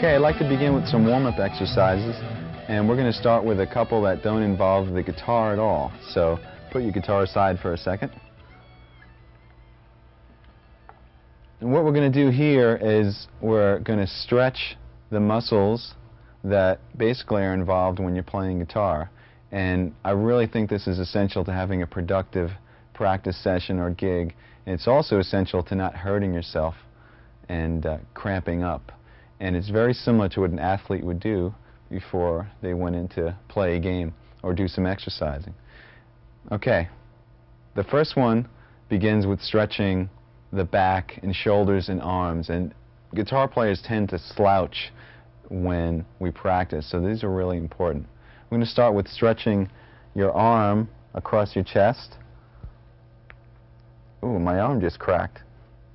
Okay, I'd like to begin with some warm-up exercises, and we're going to start with a couple that don't involve the guitar at all. So put your guitar aside for a second. And what we're going to do here is we're going to stretch the muscles that basically are involved when you're playing guitar. And I really think this is essential to having a productive practice session or gig. And it's also essential to not hurting yourself and cramping up. And it's very similar to what an athlete would do before they went in to play a game or do some exercising. Okay, the first one begins with stretching the back and shoulders and arms. And guitar players tend to slouch when we practice, so these are really important. We're going to start with stretching your arm across your chest. Ooh, my arm just cracked,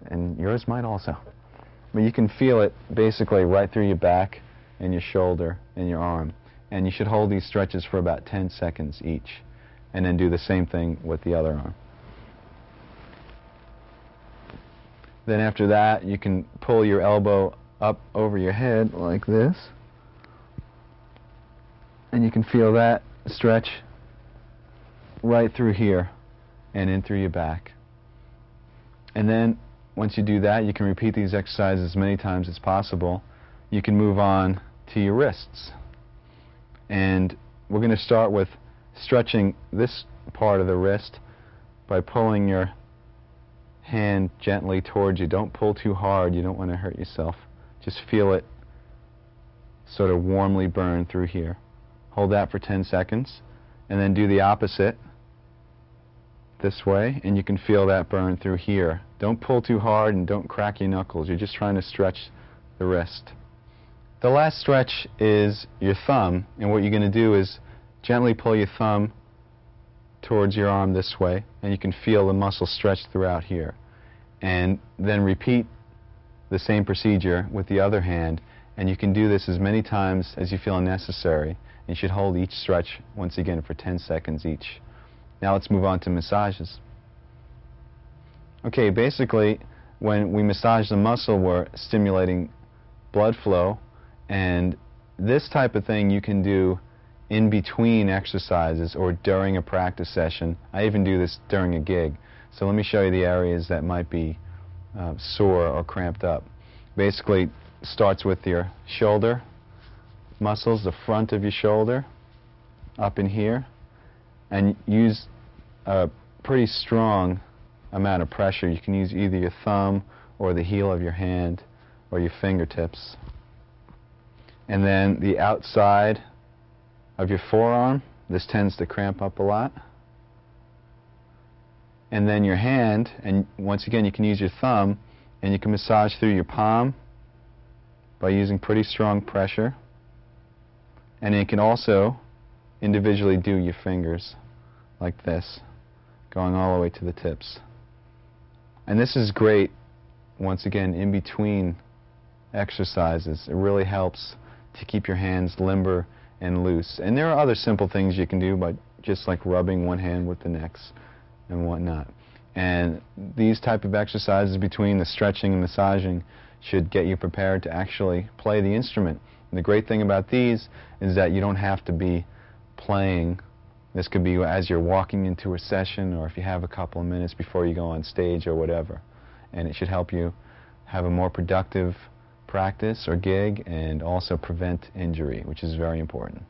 and yours might also. But you can feel it basically right through your back and your shoulder and your arm. And you should hold these stretches for about 10 seconds each, and then do the same thing with the other arm. Then after that, you can pull your elbow up over your head like this, and you can feel that stretch right through here and in through your back. And then once you do that, you can repeat these exercises as many times as possible. You can move on to your wrists. And we're going to start with stretching this part of the wrist by pulling your hand gently towards you. Don't pull too hard. You don't want to hurt yourself. Just feel it sort of warmly burn through here. Hold that for 10 seconds, and then do the opposite this way, and you can feel that burn through here. Don't pull too hard and don't crack your knuckles. You're just trying to stretch the wrist. The last stretch is your thumb, and what you're going to do is gently pull your thumb towards your arm this way, and you can feel the muscle stretch throughout here. And then repeat the same procedure with the other hand, and you can do this as many times as you feel necessary. You should hold each stretch once again for 10 seconds each. Now let's move on to massages. Okay, basically when we massage the muscle, we're stimulating blood flow, and this type of thing you can do in between exercises or during a practice session. I even do this during a gig. So let me show you the areas that might be sore or cramped up. Basically starts with your shoulder muscles, the front of your shoulder up in here, and use a pretty strong amount of pressure. You can use either your thumb or the heel of your hand or your fingertips. And then the outside of your forearm, this tends to cramp up a lot. And then your hand, and once again you can use your thumb, and you can massage through your palm by using pretty strong pressure. And you can also individually do your fingers like this, going all the way to the tips. And this is great, once again, in between exercises. It really helps to keep your hands limber and loose. And there are other simple things you can do, by just like rubbing one hand with the next and whatnot. And these type of exercises between the stretching and massaging should get you prepared to actually play the instrument. And the great thing about these is that you don't have to be playing. This could be as you're walking into a session, or if you have a couple of minutes before you go on stage or whatever. And it should help you have a more productive practice or gig, and also prevent injury, which is very important.